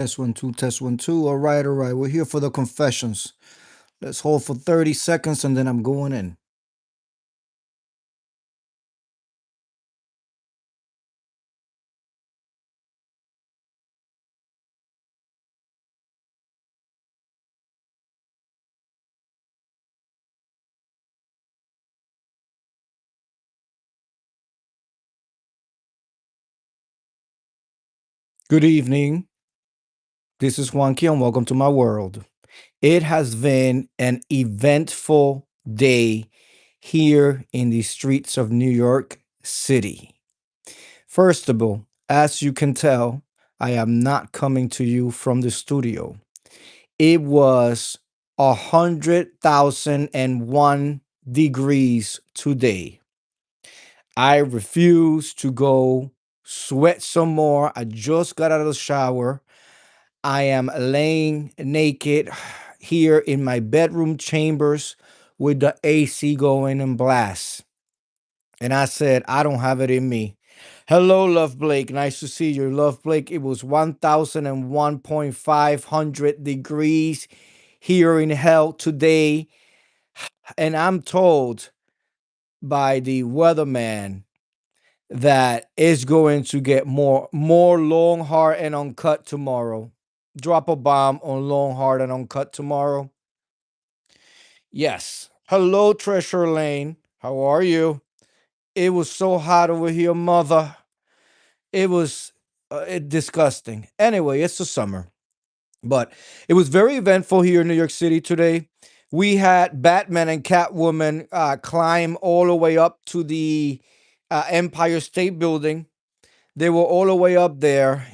Test one, two, test one, two. All right, all right. We're here for the confessions. Let's hold for 30 seconds and then I'm going in. Good evening. This is Juanki and welcome to my world. It has been an eventful day here in the streets of New York City. First of all, as you can tell, I am not coming to you from the studio. It was 100,001 degrees today. I refuse to go sweat some more. I just got out of the shower. I am laying naked here in my bedroom chambers with the AC going in blast. And I said, I don't have it in me. Hello, Love Blake. Nice to see you, Love Blake. It was 1,001.500 degrees here in hell today. And I'm told by the weatherman that is going to get more long, hard, and uncut tomorrow. Drop a bomb on long, hard, and uncut tomorrow. Yes. Hello, Treasure Lane. How are you? It was so hot over here, mother. It was disgusting. Anyway, it's the summer, but it was very eventful here in New York City today. We had Batman and Catwoman climb all the way up to the Empire State Building. They were all the way up there,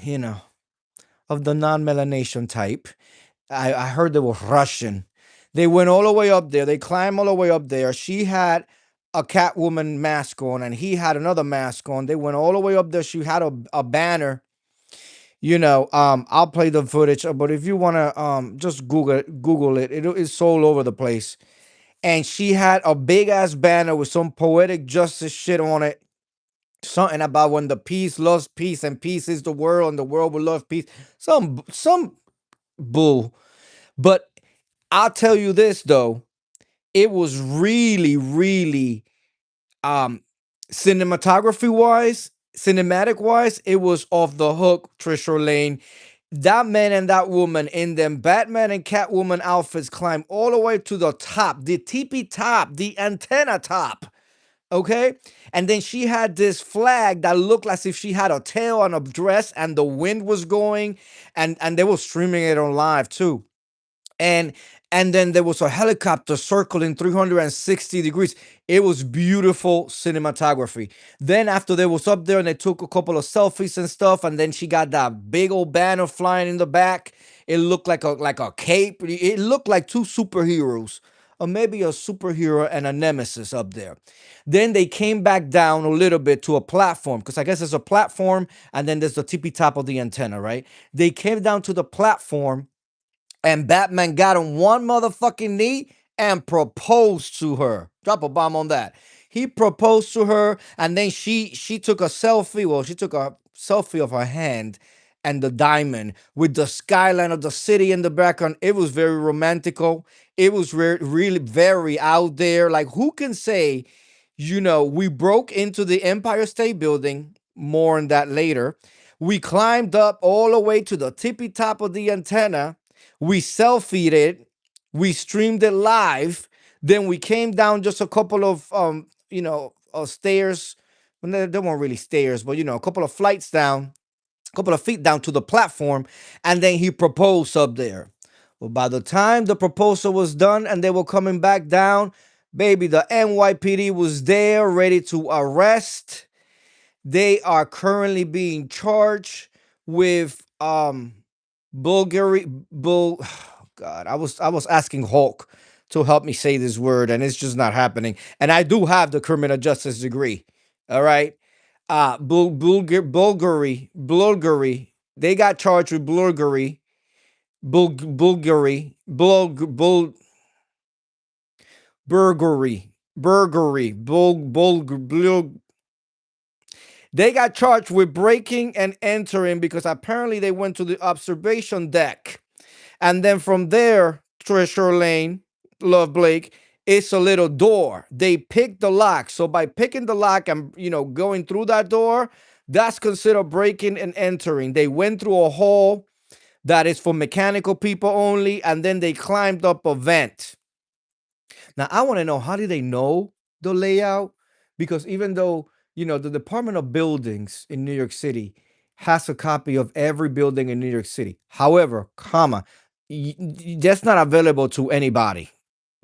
of the non-melanation type. I heard they were Russian. They went all the way up there. They climbed all the way up there. She had a Catwoman mask on, and he had another mask on. They went all the way up there. She had a banner. I'll play the footage, but if you wanna, just Google it. It's all over the place. And she had a big ass banner with some poetic justice shit on it. Something about when the peace loves peace and peace is the world and the world will love peace. Some bull. But I'll tell you this though, it was really, really um cinematography wise, cinematic wise, it was off the hook, Trisha Lane. That man and that woman in them Batman and Catwoman outfits climbed all the way to the top, the teepee top, the antenna top. Okay. And then she had this flag that looked as if she had a tail on a dress and the wind was going, and they were streaming it on live too. And and then there was a helicopter circling 360 degrees. It was beautiful cinematography. Then after they was up there and they took a couple of selfies and stuff, and then she got that big old banner flying in the back. It looked like a cape. It looked like two superheroes, or maybe a superhero and a nemesis up there. Then they came back down a little bit to a platform, because I guess there's a platform and then there's the tippy top of the antenna, right? They came down to the platform, and Batman got on one motherfucking knee and proposed to her. Drop a bomb on that. He proposed to her, and then she took a selfie. Well, she took a selfie of her hand and the diamond with the skyline of the city in the background. It was very romantical. It was really very out there. Like, who can say, we broke into the Empire State Building? More on that later. We climbed up all the way to the tippy top of the antenna. We selfied it. We streamed it live. Then we came down just a couple of stairs. Well, they weren't really stairs, but a couple of flights down, a couple of feet down to the platform, and then he proposed up there. Well, by the time the proposal was done and they were coming back down, baby, the NYPD was there ready to arrest. They are currently being charged with Bulgari Bul God, I was asking Hulk to help me say this word, and it's just not happening. And I do have the criminal justice degree. All right. Bulgari. They got charged with Bulgari. Bulgari. Burglary. Burglary. They got charged with breaking and entering because apparently they went to the observation deck. And then from there, Treasure Lane, Love Blake, it's a little door. They picked the lock. So by picking the lock and going through that door, that's considered breaking and entering. They went through a hole that is for mechanical people only, and then they climbed up a vent. Now I want to know, how do they know the layout? Because even though the Department of Buildings in New York City has a copy of every building in New York City. However, that's not available to anybody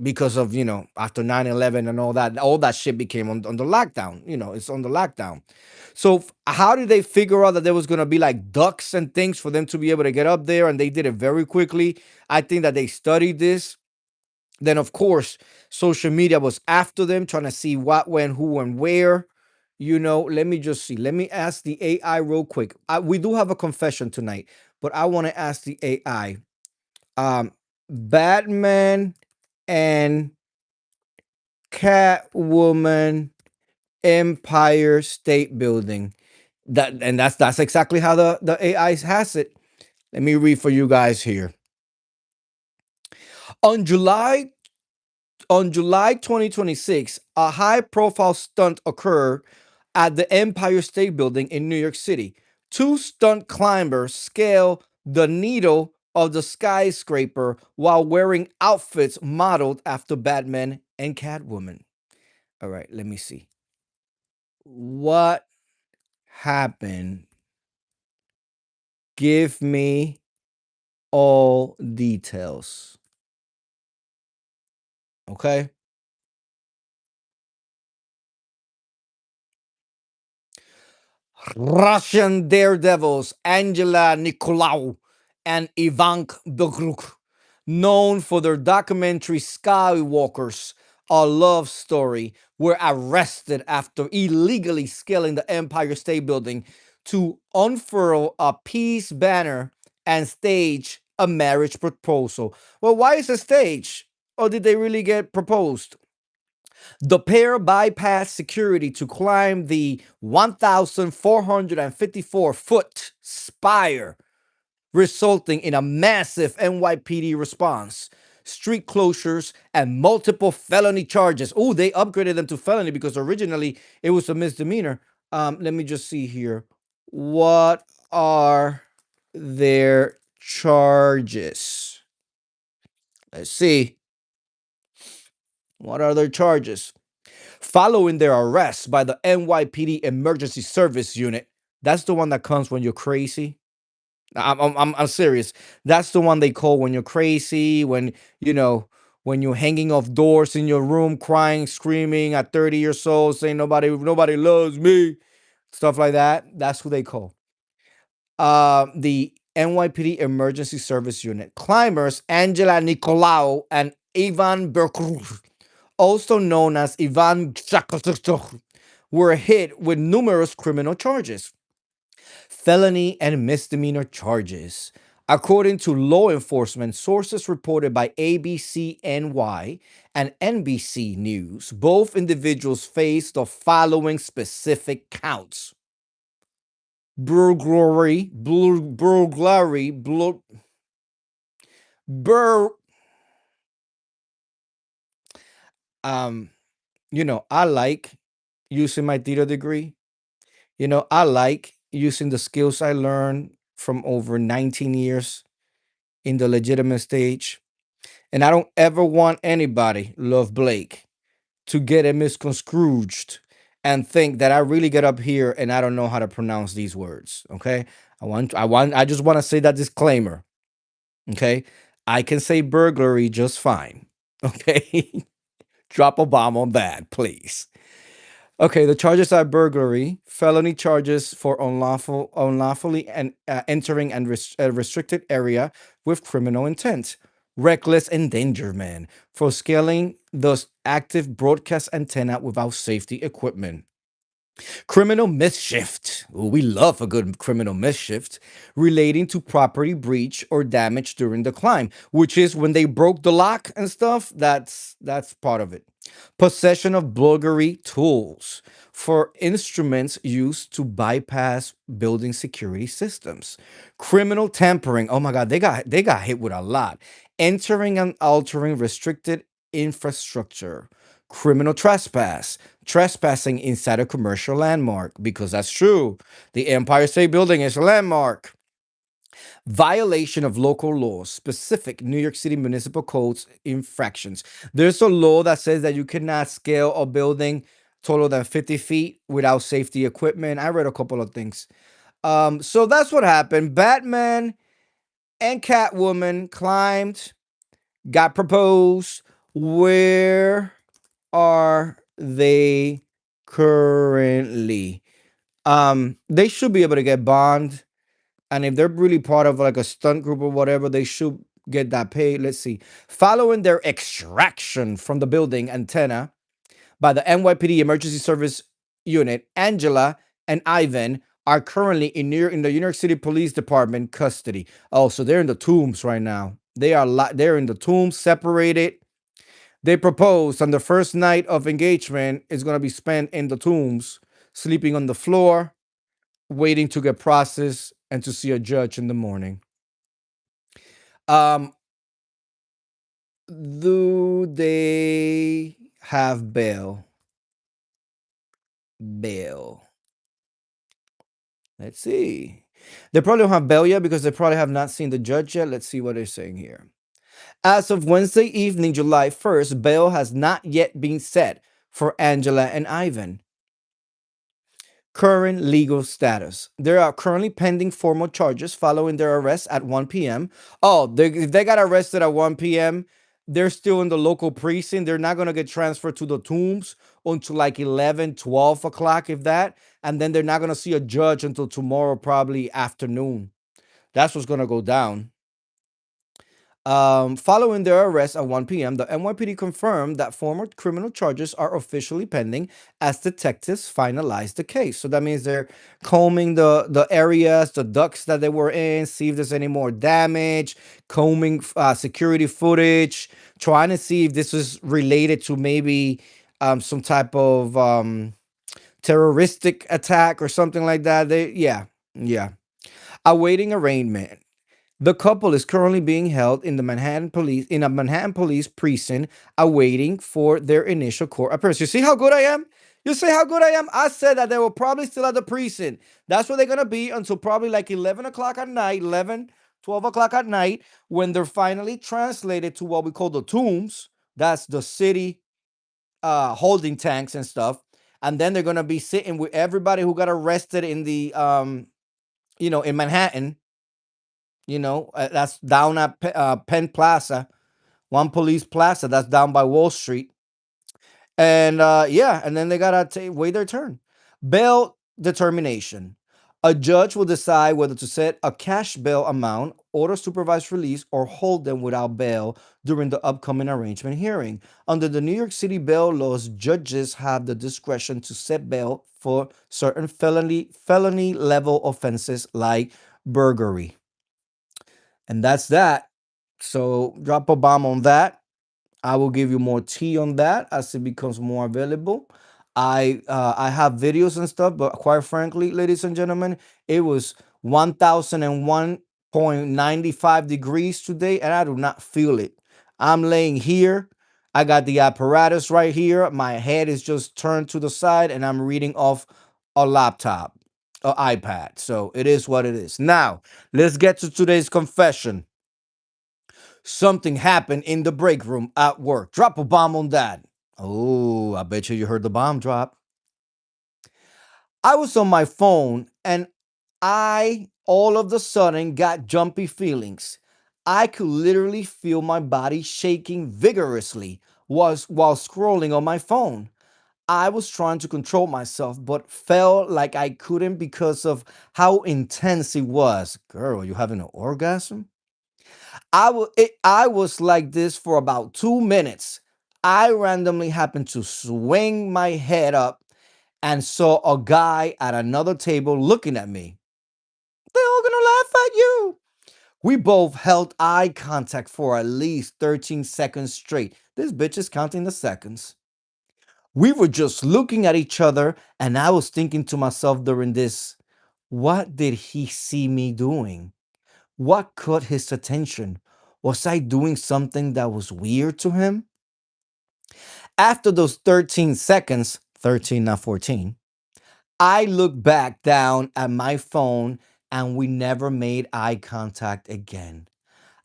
because of after 9/11 and all that shit became on the lockdown. It's on the lockdown. So how did they figure out that there was going to be like ducks and things for them to be able to get up there? And they did it very quickly. I think that they studied this. Then, of course, social media was after them, trying to see what, when, who, and where. Let me just see. Let me ask the AI real quick. We do have a confession tonight, but I want to ask the AI. Batman and Catwoman Empire State Building. That's exactly how the AI has it. Let me read for you guys here. On July On July 2026, a high profile stunt occurred at the Empire State Building in New York City. Two stunt climbers scaled the needle of the skyscraper while wearing outfits modeled after Batman and Catwoman. All right, let me see. What happened? Give me all details. Okay. Russian daredevils Angela Nicolau and Ivan Begluk, known for their documentary Skywalkers, a love story, were arrested after illegally scaling the Empire State Building to unfurl a peace banner and stage a marriage proposal. Well, why is it staged? Or did they really get proposed? The pair bypassed security to climb the 1,454-foot spire, resulting in a massive NYPD response, street closures, and multiple felony charges. Oh, they upgraded them to felony because originally it was a misdemeanor. Let me just see here. What are their charges? Let's see. What are their charges? Following their arrest by the NYPD Emergency Service Unit. That's the one that comes when you're crazy. I'm serious. That's the one they call when you're crazy, you know, when you're hanging off doors in your room, crying, screaming at 30 years old, saying nobody loves me, stuff like that. That's who they call. The NYPD Emergency Service Unit. Climbers Angela Nicolau and Ivan Berkruf, also known as Ivan Chakotov, were hit with numerous criminal charges, felony and misdemeanor charges. According to law enforcement sources reported by ABC NY and NBC News, both individuals faced the following specific counts: burglary, burglary, bur. Um, I like using my theater degree. I like using the skills I learned from over 19 years in the legitimate stage. And I don't ever want anybody, Love Blake, to get it misconstrued and think that I really get up here and I don't know how to pronounce these words. Okay. I just want to say that disclaimer. Okay. I can say burglary just fine. Okay. Drop a bomb on that, please. Okay, the charges are burglary, felony charges for unlawfully and entering and a restricted area with criminal intent, reckless endangerment for scaling the active broadcast antenna without safety equipment, criminal mischief. Ooh, we love a good criminal mischief relating to property breach or damage during the climb, which is when they broke the lock and stuff. That's part of it. Possession of burglary tools for instruments used to bypass building security systems. Criminal tampering. Oh my god, they got hit with a lot. Entering and altering restricted infrastructure. Criminal trespass. Trespassing inside a commercial landmark, because that's true. The Empire State Building is a landmark. Violation of local laws, specific New York City municipal codes infractions. There's a law that says that you cannot scale a building taller than 50 feet without safety equipment. I read a couple of things. So that's what happened. Batman and Catwoman climbed, got proposed. Where are they currently? They should be able to get bond, and if they're really part of like a stunt group or whatever, they should get that paid. Let's see. Following their extraction from the building antenna by the NYPD Emergency Service Unit, Angela and Ivan are currently in the New York City Police Department custody. Oh, so they're in the tombs right now. They're in the tombs, separated. They proposed on the first night of engagement is going to be spent in the tombs, sleeping on the floor, waiting to get processed and to see a judge in the morning. Um, do they have bail? Bail. Let's see. They probably don't have bail yet because they probably have not seen the judge yet. Let's see what they're saying here. As of Wednesday evening, July 1st, bail has not yet been set for Angela and Ivan. Current legal status. They are currently pending formal charges following their arrest at 1 p.m. Oh, if they got arrested at 1 p.m., they're still in the local precinct. They're not going to get transferred to the tombs until like 11, 12 o'clock, if that. And then they're not going to see a judge until tomorrow, probably afternoon. That's what's going to go down. Following their arrest at 1 p.m., the NYPD confirmed that former criminal charges are officially pending as detectives finalize the case. So that means they're combing the areas, the ducts that they were in, see if there's any more damage, combing security footage, trying to see if this is related to maybe some type of terroristic attack or something like that. Yeah. Awaiting arraignment. The couple is currently being held in a Manhattan police precinct, awaiting for their initial court appearance. You see how good I am? You see how good I am? I said that they were probably still at the precinct. That's where they're gonna be until probably like 11 o'clock at night, 11, 12 o'clock at night, when they're finally translated to what we call the tombs. That's the city holding tanks and stuff. And then they're gonna be sitting with everybody who got arrested in the in Manhattan. That's down at Penn Plaza, One Police Plaza. That's down by Wall Street. And yeah, and then they gotta wait their turn. Bail determination. A judge will decide whether to set a cash bail amount, order supervised release, or hold them without bail during the upcoming arraignment hearing. Under the New York City bail laws, judges have the discretion to set bail for certain felony level offenses like burglary. And that's that. So drop a bomb on that. I will give you more tea on that as it becomes more available. I have videos and stuff, but quite frankly, ladies and gentlemen, it was 1001.95 degrees today, and I do not feel it. I'm laying here. I got the apparatus right here. My head is just turned to the side, and I'm reading off a laptop, an iPad. So it is what it is. Now, let's get to today's confession. Something happened in the break room at work. Drop a bomb on that. Oh, I bet you heard the bomb drop. I was on my phone and I all of the sudden got jumpy feelings. I could literally feel my body shaking vigorously while scrolling on my phone. I was trying to control myself, but felt like I couldn't because of how intense it was. Girl, you having an orgasm? I was like this for about 2 minutes. I randomly happened to swing my head up and saw a guy at another table looking at me. They're all gonna laugh at you. We both held eye contact for at least 13 seconds straight. This bitch is counting the seconds. We were just looking at each other, and I was thinking to myself during this, what did he see me doing? What caught his attention? Was I doing something that was weird to him? After those 13 seconds, 13, not 14, I looked back down at my phone and we never made eye contact again.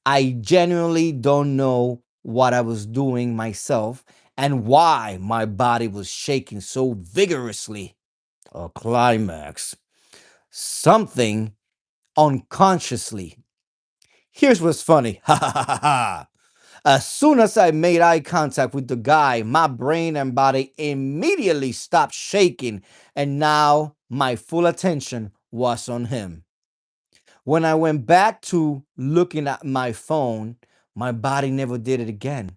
I genuinely don't know what I was doing myself and why my body was shaking so vigorously. A climax. Something unconsciously. Here's what's funny. Ha ha ha ha ha. As soon as I made eye contact with the guy, my brain and body immediately stopped shaking, and now my full attention was on him. When I went back to looking at my phone, my body never did it again.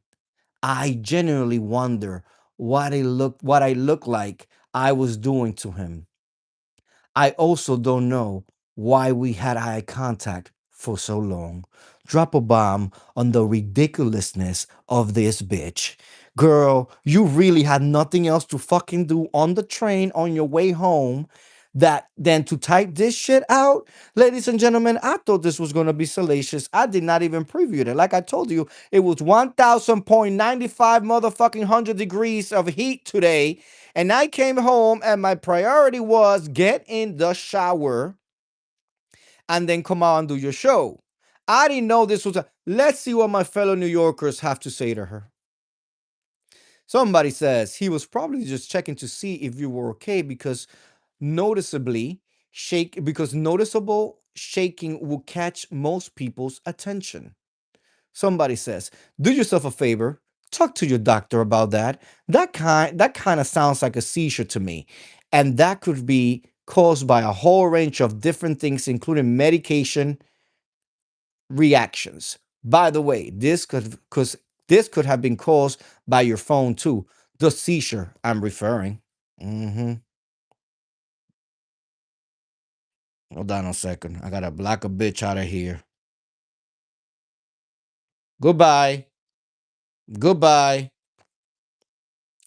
I genuinely wonder what I looked like I was doing to him. I also don't know why we had eye contact for so long. Drop a bomb on the ridiculousness of this bitch. Girl, you really had nothing else to fucking do on the train on your way home that than to type this shit out? Ladies and gentlemen, I thought this was gonna be salacious. I did not even preview it. Like I told you, it was 1000.95 motherfucking 100 degrees of heat today. And I came home and my priority was get in the shower and then come out and do your show. I didn't know this was a. Let's see what my fellow New Yorkers have to say to her. Somebody says he was probably just checking to see if you were okay because noticeable shaking will catch most people's attention. Somebody says, "Do yourself a favor, talk to your doctor about that. That kind of sounds like a seizure to me, and that could be caused by a whole range of different things, including medication reactions. By the way, this could have been caused by your phone too. The seizure I'm referring." Mm-hmm. Hold on a second. I gotta block a bitch out of here. Goodbye. Goodbye.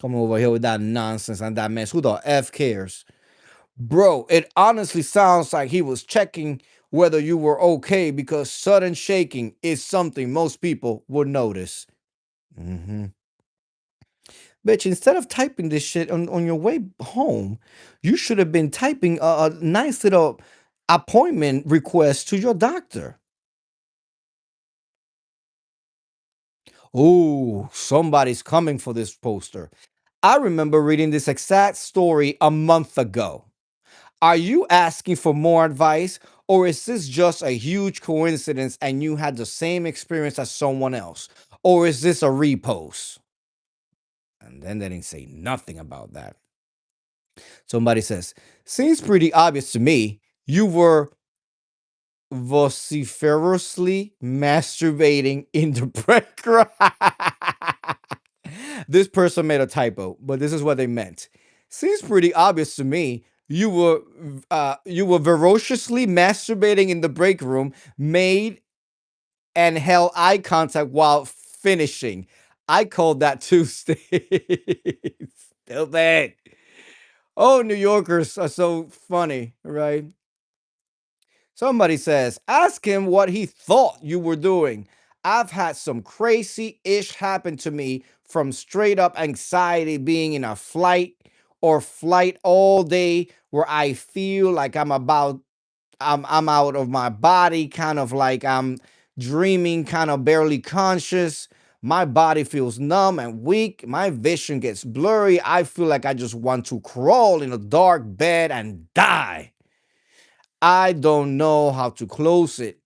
Come over here with that nonsense and that mess. Who the F cares? Bro, it honestly sounds like he was checking whether you were okay because sudden shaking is something most people would notice. Hmm. Bitch, instead of typing this shit on your way home, you should have been typing a nice little appointment request to your doctor. Oh, somebody's coming for this poster. I remember reading this exact story a month ago. Are you asking for more advice, or is this just a huge coincidence and you had the same experience as someone else? Or is this a repost? And then they didn't say nothing about that. Somebody says, seems pretty obvious to me. You were vociferously masturbating in the break room. This person made a typo, but this is what they meant. Seems pretty obvious to me. You were ferociously masturbating in the break room, made and held eye contact while finishing. I called that Tuesday. Stupid. Oh, New Yorkers are so funny, right? Somebody says, ask him what he thought you were doing. I've had some crazy ish happen to me from straight up anxiety being in a flight all day where I feel like I'm out of my body, kind of like I'm dreaming, kind of barely conscious. My body feels numb and weak. My vision gets blurry. I feel like I just want to crawl in a dark bed and die. I don't know how to close it.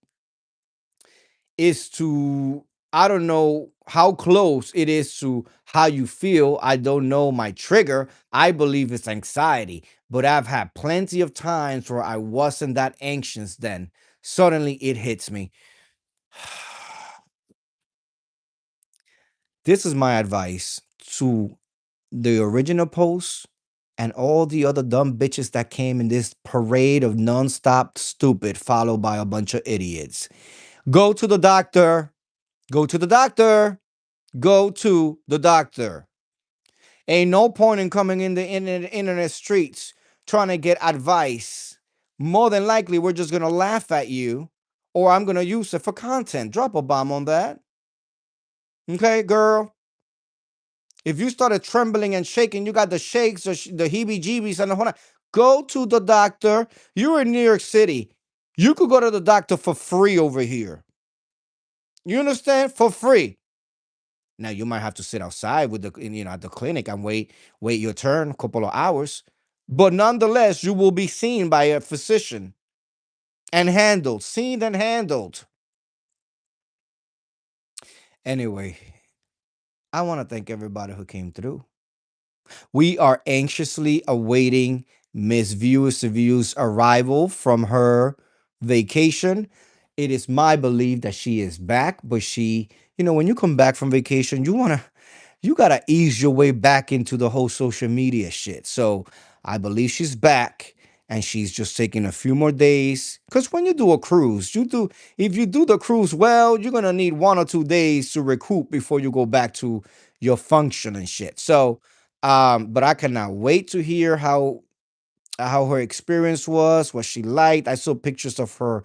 Is to I don't know how close it is to how you feel. I don't know my trigger. I believe it's anxiety, but I've had plenty of times where I wasn't that anxious then. Suddenly it hits me. This is my advice to the original post and all the other dumb bitches that came in this parade of nonstop stupid followed by a bunch of idiots. Go to the doctor. Go to the doctor. Go to the doctor. Ain't no point in coming in the internet streets trying to get advice. More than likely, we're just gonna laugh at you, or I'm gonna use it for content. Drop a bomb on that. Okay, girl. If you started trembling and shaking, you got the shakes, the heebie jeebies, and the whole. Go to the doctor. You're in New York City. You could go to the doctor for free over here. You understand? For free. Now you might have to sit outside with at the clinic and wait your turn, a couple of hours. But nonetheless, you will be seen by a physician and handled, seen and handled. Anyway, I want to thank everybody who came through. We are anxiously awaiting Miss View's arrival from her vacation. It is my belief that she is back, but when you come back from vacation, you gotta ease your way back into the whole social media shit. So I believe she's back and she's just taking a few more days. Because when you do a cruise, if you do the cruise well, you're gonna need 1 or 2 days to recoup before you go back to your function and shit. So but I cannot wait to hear how her experience was, what she liked. I saw pictures of her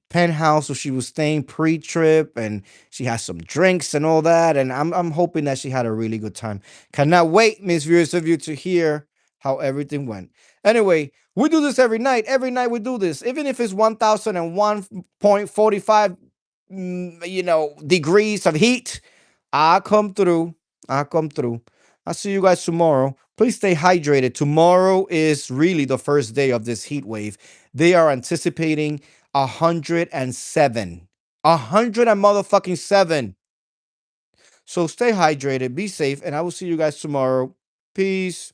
penthouse where she was staying pre-trip, and she has some drinks and all that. And I'm hoping that she had a really good time. Cannot wait, Miss Viewers of you, to hear how everything went. Anyway, we do this every night. Every night we do this, even if it's 1001.45, degrees of heat. I come through. I come through. I'll see you guys tomorrow. Please stay hydrated. Tomorrow is really the first day of this heat wave. They are anticipating 107. 100 and motherfucking 7. So stay hydrated, be safe, and I will see you guys tomorrow. Peace.